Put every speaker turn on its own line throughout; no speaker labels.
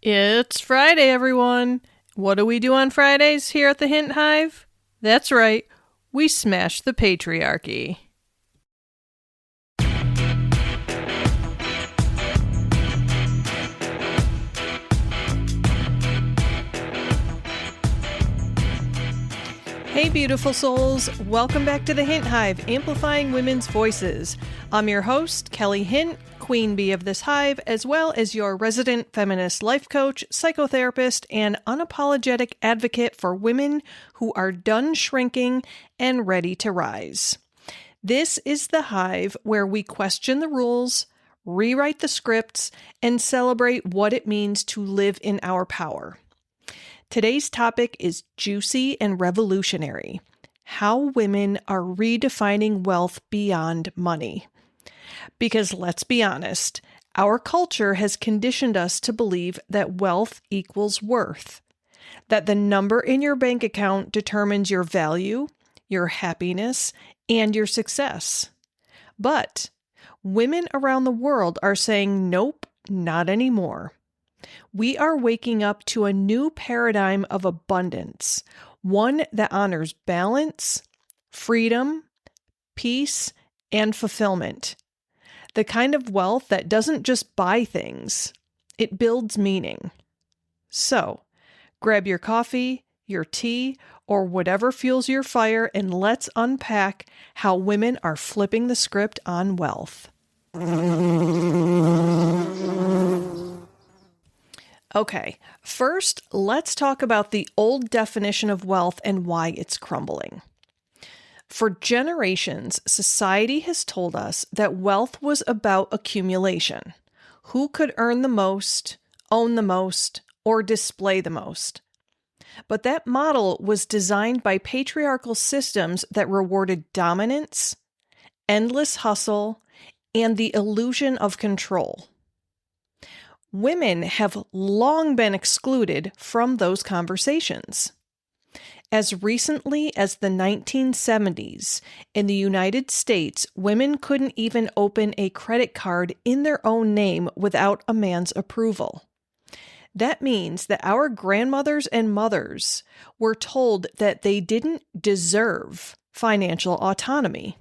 It's Friday, everyone. What do we do on Fridays here at the Hint Hive? That's right, we smash the patriarchy. Hey, beautiful souls. Welcome back to the Hint Hive, Amplifying Women's Voices. I'm your host, Kelly Hint, queen bee of this hive, as well as your resident feminist life coach, psychotherapist, and unapologetic advocate for women who are done shrinking and ready to rise. This is the hive where we question the rules, rewrite the scripts, and celebrate what it means to live in our power. Today's topic is juicy and revolutionary: how women are redefining wealth beyond money. Because let's be honest, our culture has conditioned us to believe that wealth equals worth, that the number in your bank account determines your value, your happiness, and your success. But women around the world are saying, nope, not anymore. We are waking up to a new paradigm of abundance, one that honors balance, freedom, peace, and fulfillment. The kind of wealth that doesn't just buy things, it builds meaning. So, grab your coffee, your tea, or whatever fuels your fire, and let's unpack how women are flipping the script on wealth. Okay, first, let's talk about the old definition of wealth and why it's crumbling. For generations, society has told us that wealth was about accumulation. Who could earn the most, own the most, or display the most? But that model was designed by patriarchal systems that rewarded dominance, endless hustle, and the illusion of control. Women have long been excluded from those conversations. As recently as the 1970s, in the United States, women couldn't even open a credit card in their own name without a man's approval. That means that our grandmothers and mothers were told that they didn't deserve financial autonomy.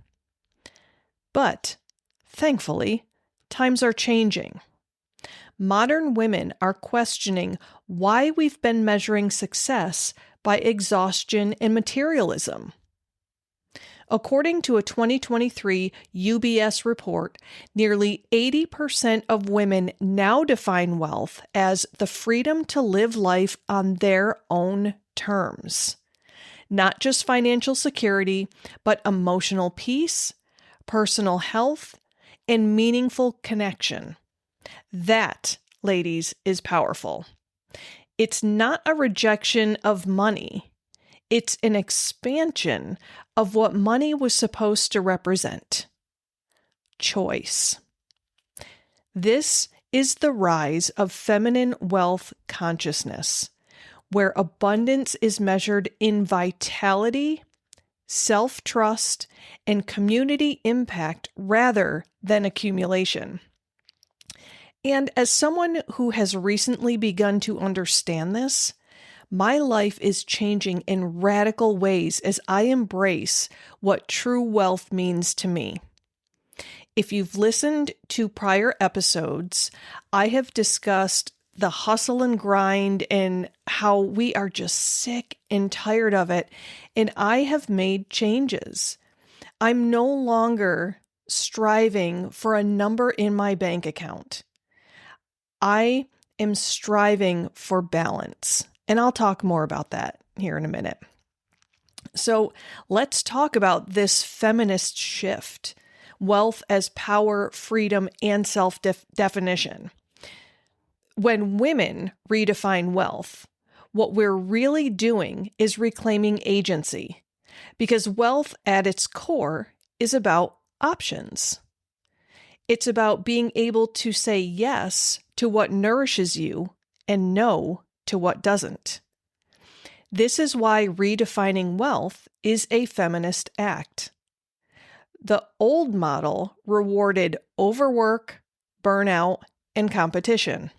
But, thankfully, times are changing. Modern women are questioning why we've been measuring success by exhaustion and materialism. According to a 2023 UBS report, nearly 80% of women now define wealth as the freedom to live life on their own terms. Not just financial security, but emotional peace, personal health, and meaningful connection. That, ladies, is powerful. It's not a rejection of money. It's an expansion of what money was supposed to represent: choice. This is the rise of feminine wealth consciousness, where abundance is measured in vitality, self-trust, and community impact rather than accumulation. And as someone who has recently begun to understand this, my life is changing in radical ways as I embrace what true wealth means to me. If you've listened to prior episodes, I have discussed the hustle and grind and how we are just sick and tired of it, and I have made changes. I'm no longer striving for a number in my bank account. I am striving for balance, and I'll talk more about that here in a minute. So let's talk about this feminist shift: wealth as power, freedom, and self-definition. When women redefine wealth, what we're really doing is reclaiming agency, because wealth at its core is about options. It's about being able to say yes to what nourishes you and no to what doesn't. This is why redefining wealth is a feminist act. The old model rewarded overwork, burnout, and competition.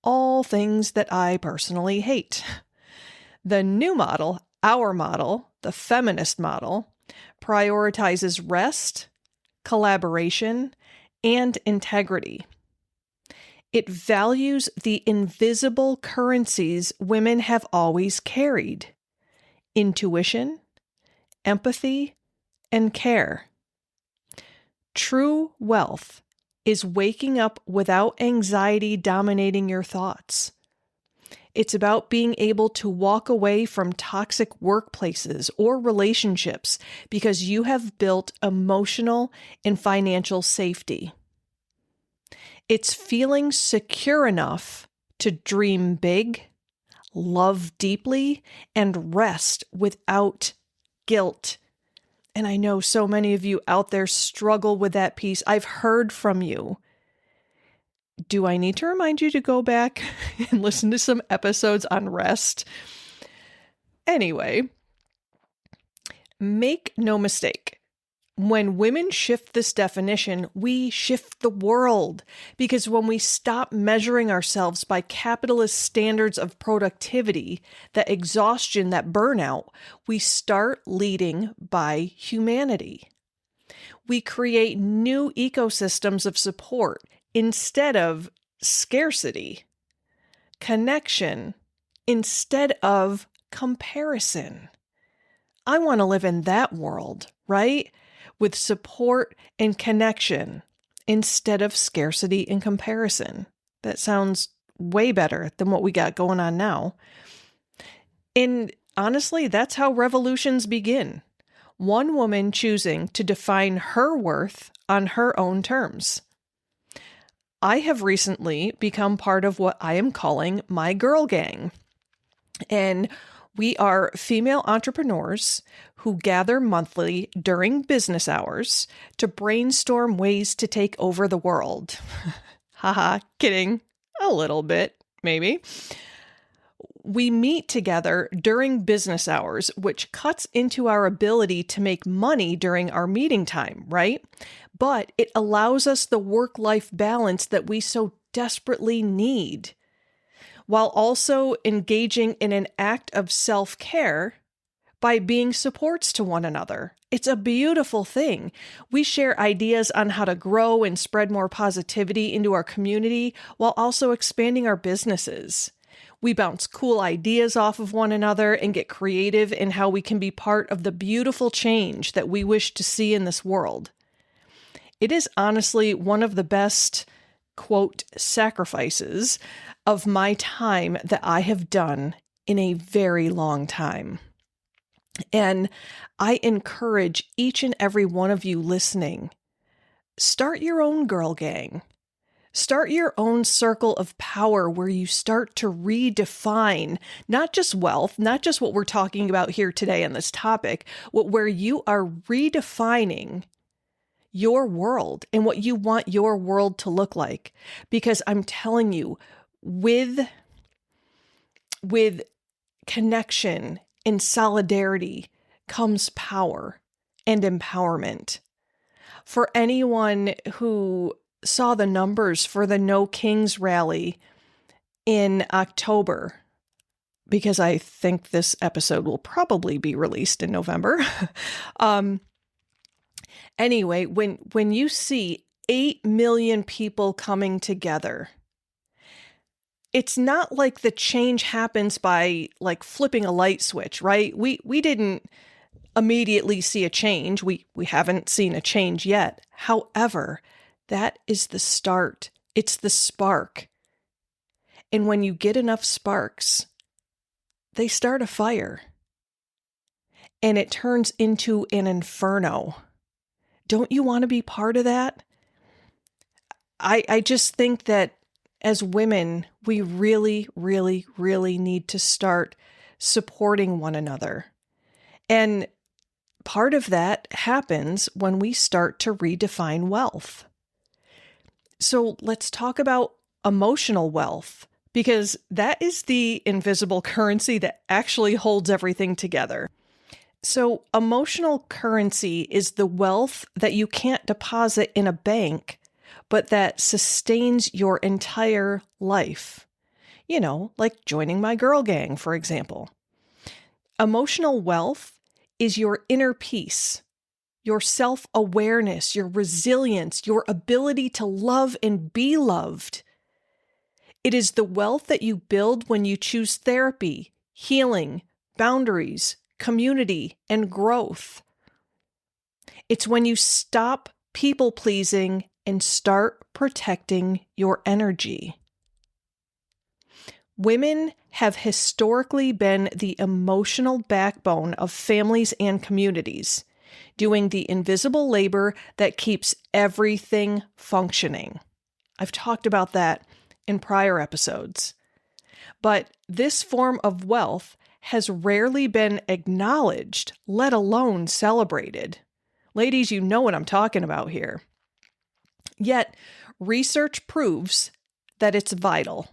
all things that I personally hate. The new model, our model, the feminist model, prioritizes rest, collaboration, and integrity. It values the invisible currencies women have always carried: intuition, empathy, and care. True wealth is waking up without anxiety dominating your thoughts. It's about being able to walk away from toxic workplaces or relationships because you have built emotional and financial safety. It's feeling secure enough to dream big, love deeply, and rest without guilt. And I know so many of you out there struggle with that piece. I've heard from you. Do I need to remind you to go back and listen to some episodes on rest? Anyway, make no mistake. When women shift this definition, we shift the world. Because when we stop measuring ourselves by capitalist standards of productivity, that exhaustion, that burnout, we start leading by humanity. We create new ecosystems of support instead of scarcity, connection instead of comparison. I want to live in that world, right? With support and connection instead of scarcity and comparison. That sounds way better than what we got going on now. And honestly, that's how revolutions begin. One woman choosing to define her worth on her own terms. I have recently become part of what I am calling my girl gang. And we are female entrepreneurs who gather monthly during business hours to brainstorm ways to take over the world. Haha, kidding. A little bit, maybe. We meet together during business hours, which cuts into our ability to make money during our meeting time, right? But it allows us the work-life balance that we so desperately need, while also engaging in an act of self-care by being supports to one another. It's a beautiful thing. We share ideas on how to grow and spread more positivity into our community while also expanding our businesses. We bounce cool ideas off of one another and get creative in how we can be part of the beautiful change that we wish to see in this world. It is honestly one of the best, quote, sacrifices of my time that I have done in a very long time. And I encourage each and every one of you listening, start your own girl gang. Start your own circle of power where you start to redefine not just wealth, not just what we're talking about here today on this topic, where you are redefining your world and what you want your world to look like. Because I'm telling you, with connection and solidarity comes power and empowerment. For anyone who saw the numbers for the No Kings rally in October, because I think this episode will probably be released in November. Anyway, when you see 8 million people coming together, it's not like the change happens by like flipping a light switch, right? We didn't immediately see a change. We haven't seen a change yet. However, that is the start. It's the spark. And when you get enough sparks, they start a fire. And it turns into an inferno. Don't you want to be part of that? I just think that as women, we really, really, really need to start supporting one another. And part of that happens when we start to redefine wealth. So let's talk about emotional wealth, because that is the invisible currency that actually holds everything together. So emotional currency is the wealth that you can't deposit in a bank, but that sustains your entire life. Like joining my girl gang, for example. Emotional wealth is your inner peace, your self-awareness, your resilience, your ability to love and be loved. It is the wealth that you build when you choose therapy, healing, boundaries, community, and growth. It's when you stop people-pleasing and start protecting your energy. Women have historically been the emotional backbone of families and communities, doing the invisible labor that keeps everything functioning. I've talked about that in prior episodes. But this form of wealth has rarely been acknowledged, let alone celebrated. Ladies, you know what I'm talking about here. Yet, research proves that it's vital.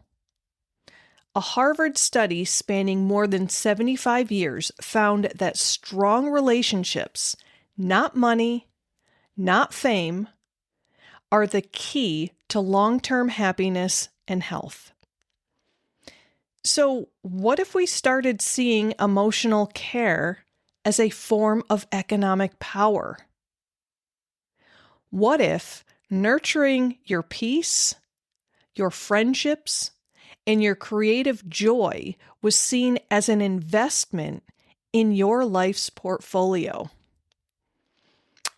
A Harvard study spanning more than 75 years found that strong relationships, not money, not fame, are the key to long-term happiness and health. So, what if we started seeing emotional care as a form of economic power? What if nurturing your peace, your friendships, and your creative joy was seen as an investment in your life's portfolio?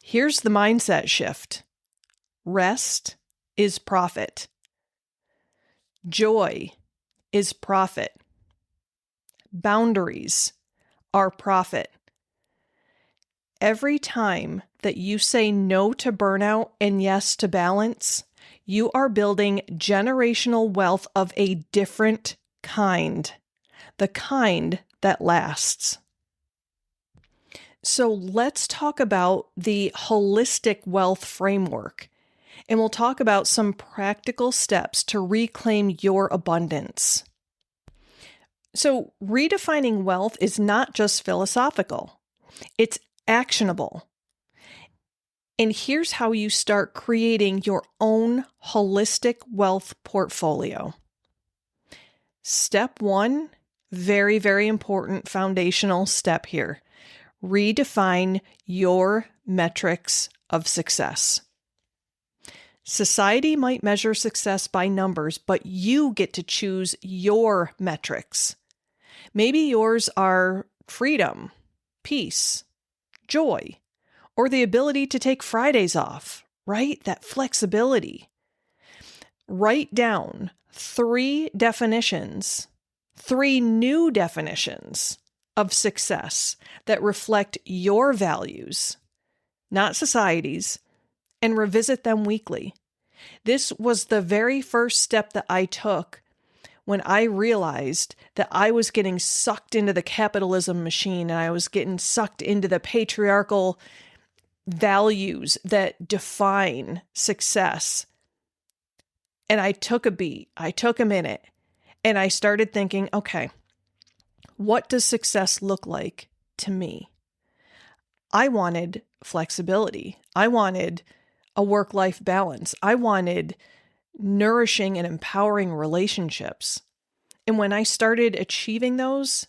Here's the mindset shift. Rest is profit. Joy is profit. Boundaries are profit. Every time that you say no to burnout and yes to balance, you are building generational wealth of a different kind, the kind that lasts. So let's talk about the holistic wealth framework, and we'll talk about some practical steps to reclaim your abundance. So redefining wealth is not just philosophical, it's actionable. And here's how you start creating your own holistic wealth portfolio. Step 1, very, very important foundational step here. Redefine your metrics of success. Society might measure success by numbers, but you get to choose your metrics. Maybe yours are freedom, peace, joy, or the ability to take Fridays off, right? That flexibility. Write down 3 definitions, 3 new definitions of success that reflect your values, not society's, and revisit them weekly. This was the very first step that I took when I realized that I was getting sucked into the capitalism machine and I was getting sucked into the patriarchal values that define success. And I took a beat, I took a minute, and I started thinking, okay, what does success look like to me? I wanted flexibility. I wanted a work-life balance. I wanted nourishing and empowering relationships. And when I started achieving those,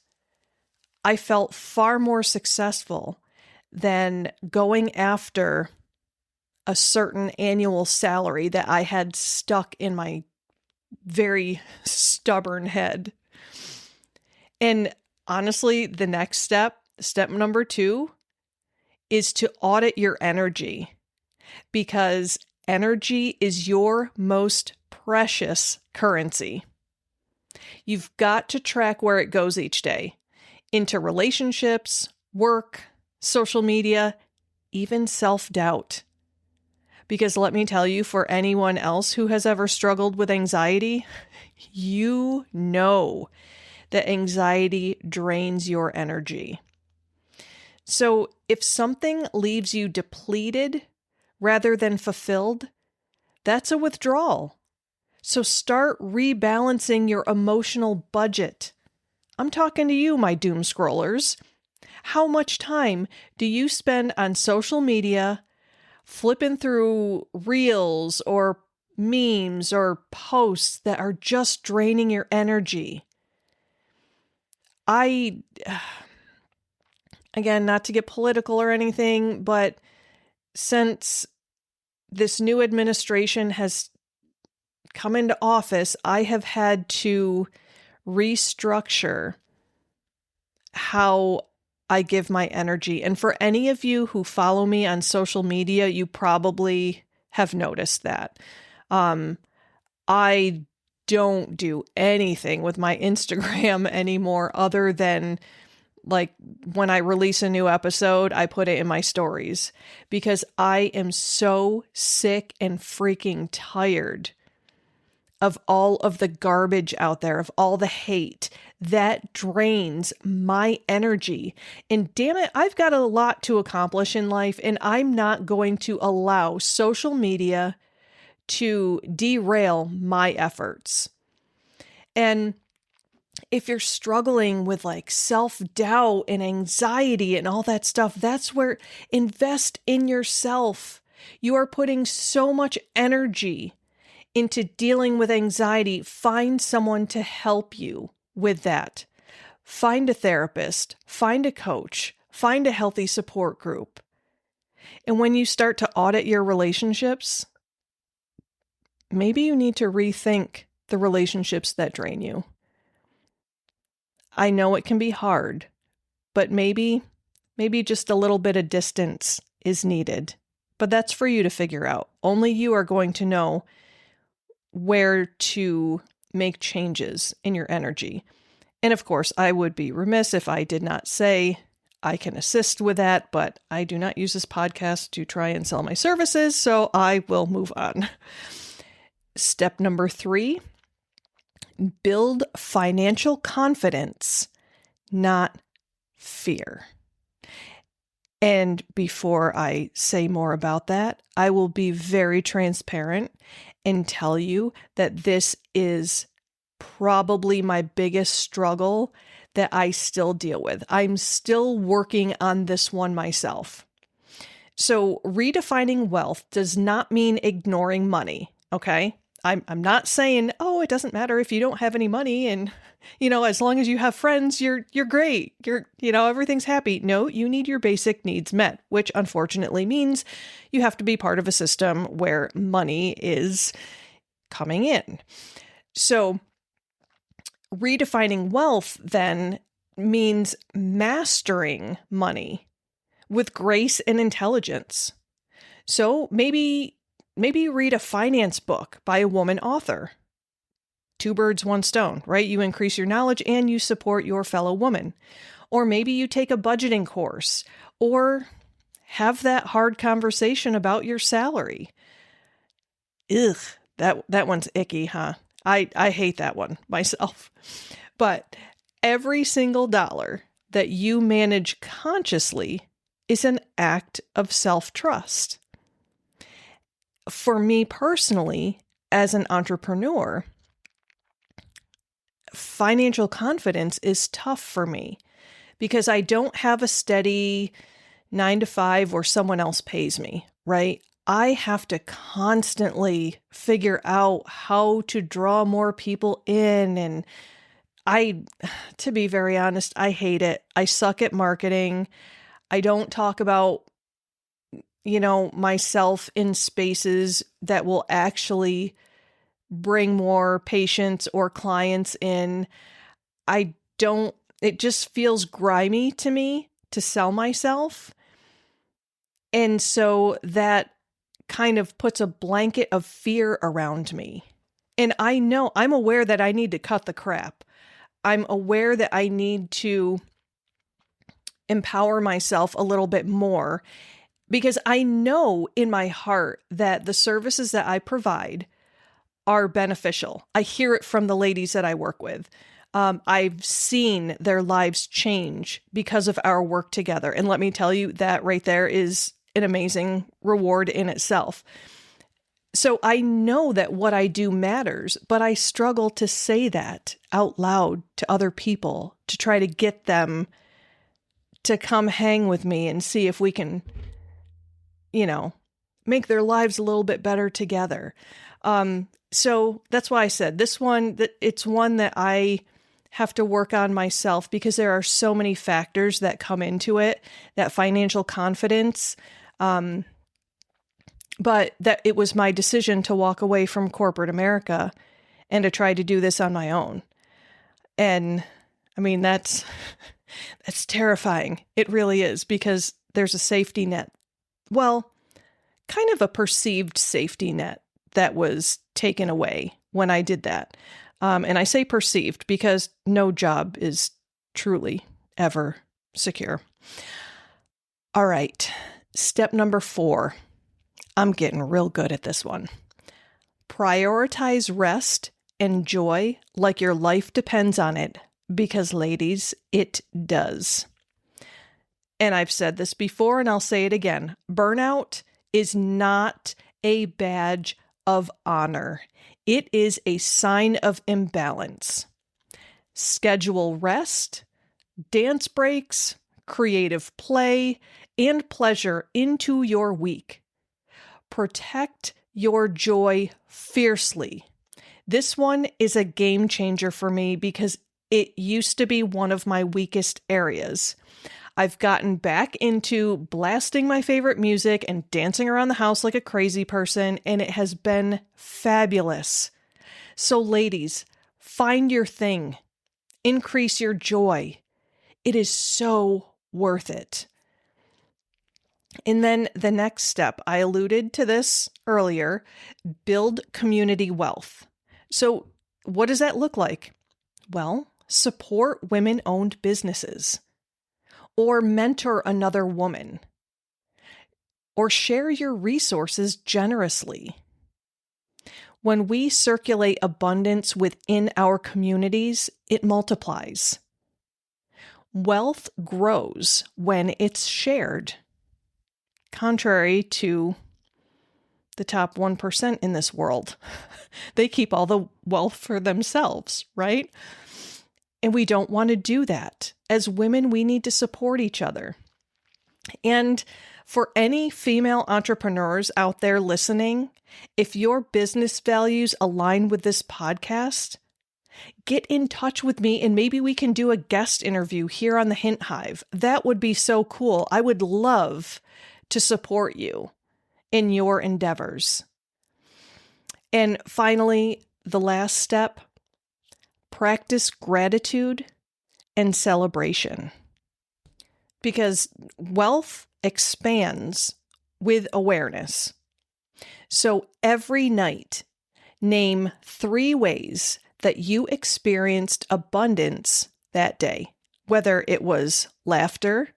I felt far more successful than going after a certain annual salary that I had stuck in my very stubborn head. And honestly, the next step number 2, is to audit your energy, because energy is your most precious currency. You've got to track where it goes each day, into relationships, work, social media, even self-doubt. Because let me tell you, for anyone else who has ever struggled with anxiety, you know that anxiety drains your energy. So if something leaves you depleted rather than fulfilled, that's a withdrawal. So start rebalancing your emotional budget. I'm talking to you, my doom scrollers. How much time do you spend on social media, flipping through reels or memes or posts that are just draining your energy. Again, not to get political or anything, but since this new administration has come into office, I have had to restructure how I give my energy. And for any of you who follow me on social media, you probably have noticed that. I don't do anything with my Instagram anymore other than like when I release a new episode, I put it in my stories because I am so sick and freaking tired of all of the garbage out there, of all the hate that drains my energy. And damn it, I've got a lot to accomplish in life, and I'm not going to allow social media to derail my efforts. And if you're struggling with like self-doubt and anxiety and all that stuff, that's where invest in yourself. You are putting so much energy into dealing with anxiety. Find someone to help you with that. Find a therapist, find a coach, find a healthy support group. And when you start to audit your relationships, maybe you need to rethink the relationships that drain you. I know it can be hard, but maybe just a little bit of distance is needed. But that's for you to figure out. Only you are going to know where to make changes in your energy. And of course, I would be remiss if I did not say I can assist with that, but I do not use this podcast to try and sell my services, so I will move on. Step number 3, build financial confidence, not fear. And before I say more about that, I will be very transparent and tell you that this is probably my biggest struggle that I still deal with. I'm still working on this one myself. So redefining wealth does not mean ignoring money, okay? I'm not saying, oh, it doesn't matter if you don't have any money and, as long as you have friends, you're great. Everything's happy. No, you need your basic needs met, which unfortunately means you have to be part of a system where money is coming in. So redefining wealth then means mastering money with grace and intelligence. So maybe read a finance book by a woman author. 2 birds, 1 stone, right? You increase your knowledge and you support your fellow woman. Or maybe you take a budgeting course or have that hard conversation about your salary. Ugh, that one's icky, huh? I hate that one myself. But every single dollar that you manage consciously is an act of self-trust. For me personally, as an entrepreneur, financial confidence is tough for me because I don't have a steady 9 to 5 where someone else pays me, right? I have to constantly figure out how to draw more people in. And to be very honest, I hate it. I suck at marketing. I don't talk about myself in spaces that will actually bring more patients or clients in. It just feels grimy to me to sell myself. And so that kind of puts a blanket of fear around me. And I'm aware that I need to cut the crap. I'm aware that I need to empower myself a little bit more because I know in my heart that the services that I provide are beneficial. I hear it from the ladies that I work with. I've seen their lives change because of our work together. And let me tell you, that right there is an amazing reward in itself. So I know that what I do matters, but I struggle to say that out loud to other people to try to get them to come hang with me and see if we can, make their lives a little bit better together. So that's why I said this one, that it's one that I have to work on myself because there are so many factors that come into it, that financial confidence. But that it was my decision to walk away from corporate America and to try to do this on my own. And I mean, that's terrifying. It really is, because there's a safety net. Well, kind of a perceived safety net that was taken away when I did that. And I say perceived because no job is truly ever secure. All right. Step number 4. I'm getting real good at this one. Prioritize rest and joy like your life depends on it, because ladies, it does. And I've said this before and I'll say it again. Burnout is not a badge of honor. It is a sign of imbalance. Schedule rest, dance breaks, creative play, and pleasure into your week. Protect your joy fiercely. This one is a game changer for me because it used to be one of my weakest areas. I've gotten back into blasting my favorite music and dancing around the house like a crazy person, and it has been fabulous. So ladies, find your thing. Increase your joy. It is so worth it. And then the next step, I alluded to this earlier, build community wealth. So what does that look like? Well, support women-owned businesses, or mentor another woman, or share your resources generously. When we circulate abundance within our communities, it multiplies. Wealth grows when it's shared. Contrary to the top 1% in this world. They keep all the wealth for themselves, right? And we don't want to do that. As women, we need to support each other. And for any female entrepreneurs out there listening, if your business values align with this podcast, get in touch with me and maybe we can do a guest interview here on the Hint Hive. That would be so cool. I would love to support you in your endeavors. And finally, the last step, practice gratitude and celebration. Because wealth expands with awareness. So every night, name 3 ways that you experienced abundance that day, whether it was laughter,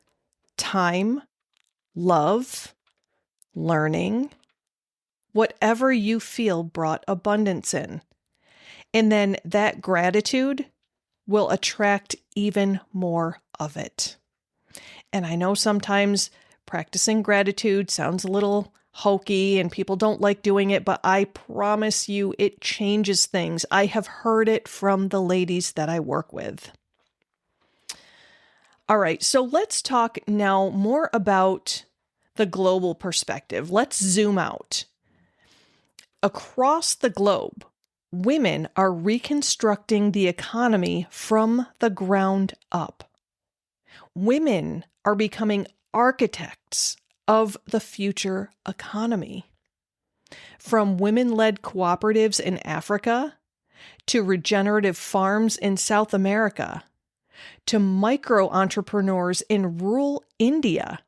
time, love, learning, whatever you feel brought abundance in. And then that gratitude will attract even more of it. And I know sometimes practicing gratitude sounds a little hokey and people don't like doing it, but I promise you it changes things. I have heard it from the ladies that I work with. All right, so let's talk now more about the global perspective. Let's zoom out. Across the globe, women are reconstructing the economy from the ground up. Women are becoming architects of the future economy. From women-led cooperatives in Africa, to regenerative farms in South America, to micro-entrepreneurs in rural India,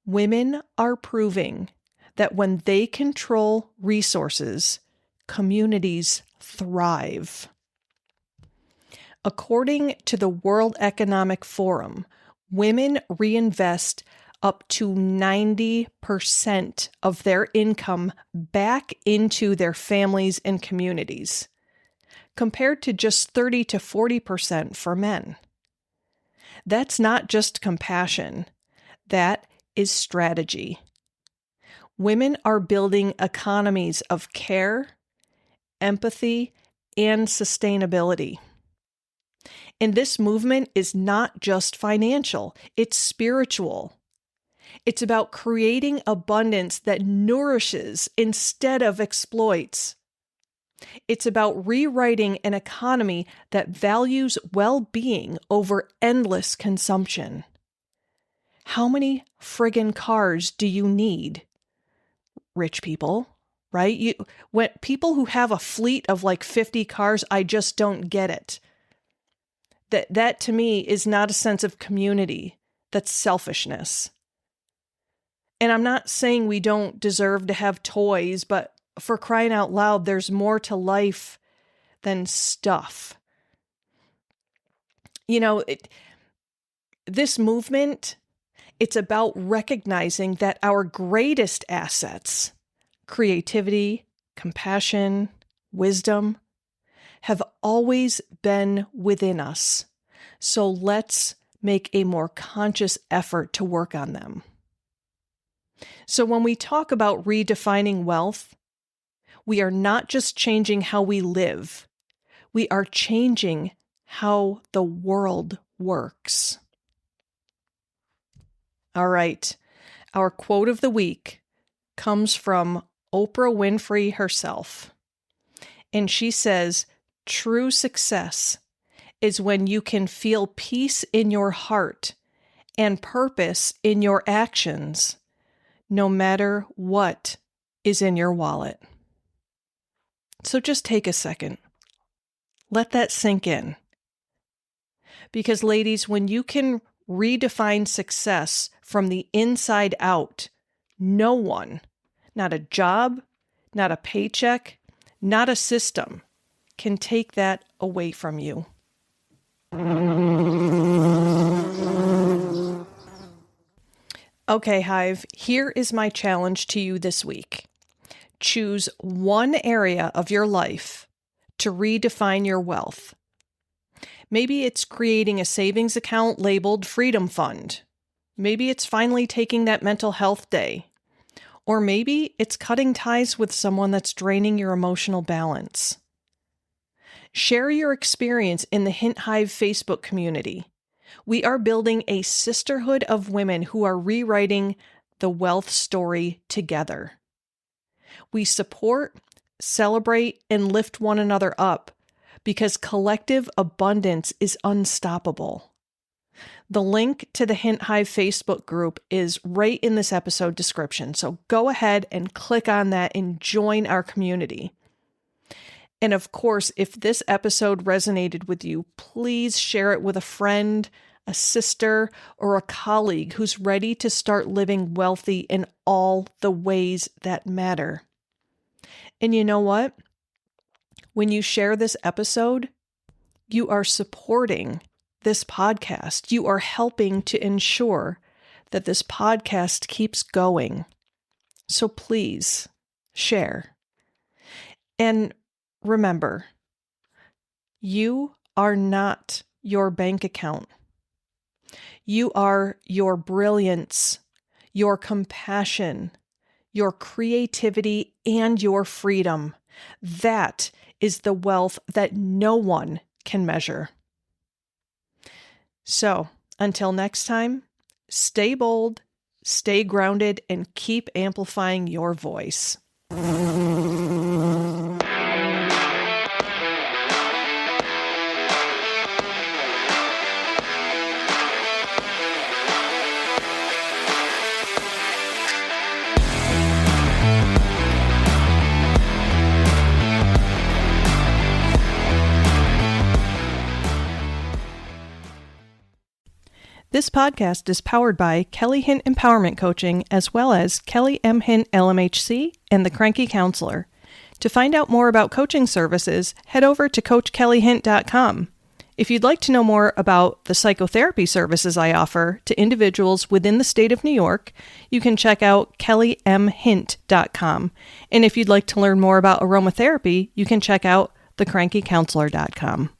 women are proving that when they control resources, communities thrive. According to the World Economic Forum, women reinvest up to 90% of their income back into their families and communities, compared to just 30 to 40% for men. That's not just compassion. That is strategy. Women are building economies of care, empathy, and sustainability. And this movement is not just financial, it's spiritual. It's about creating abundance that nourishes instead of exploits. It's about rewriting an economy that values well-being over endless consumption. How many friggin' cars do you need? Rich people, right? When people who have a fleet of like 50 cars, I just don't get it. That to me is not a sense of community. That's selfishness. And I'm not saying we don't deserve to have toys, but for crying out loud, there's more to life than stuff. This movement, it's about recognizing that our greatest assets, creativity, compassion, wisdom, have always been within us. So let's make a more conscious effort to work on them. So when we talk about redefining wealth, we are not just changing how we live, we are changing how the world works. All right, our quote of the week comes from Oprah Winfrey herself. And she says, "True success is when you can feel peace in your heart and purpose in your actions, no matter what is in your wallet." So just take a second. Let that sink in. Because ladies, when you can redefine success from the inside out, no one, not a job, not a paycheck, not a system, can take that away from you. Okay, Hive, here is my challenge to you this week. Choose one area of your life to redefine your wealth. Maybe it's creating a savings account labeled Freedom Fund. Maybe it's finally taking that mental health day. Or maybe it's cutting ties with someone that's draining your emotional balance. Share your experience in the Hint Hive Facebook community. We are building a sisterhood of women who are rewriting the wealth story together. We support, celebrate, and lift one another up because collective abundance is unstoppable. The link to the Hint Hive Facebook group is right in this episode description, so go ahead and click on that and join our community. And of course, if this episode resonated with you, please share it with a friend, a sister, or a colleague who's ready to start living wealthy in all the ways that matter. And you know what? When you share this episode, you are supporting this podcast. You are helping to ensure that this podcast keeps going. So please share. And remember, you are not your bank account. You are your brilliance, your compassion, your creativity, and your freedom. That is the wealth that no one can measure. So, until next time, stay bold, stay grounded, and keep amplifying your voice. This podcast is powered by Kelly Hint Empowerment Coaching, as well as Kelly M. Hint LMHC and The Cranky Counselor. To find out more about coaching services, head over to CoachKellyHint.com. If you'd like to know more about the psychotherapy services I offer to individuals within the state of New York, you can check out KellyMHint.com. And if you'd like to learn more about aromatherapy, you can check out TheCrankyCounselor.com.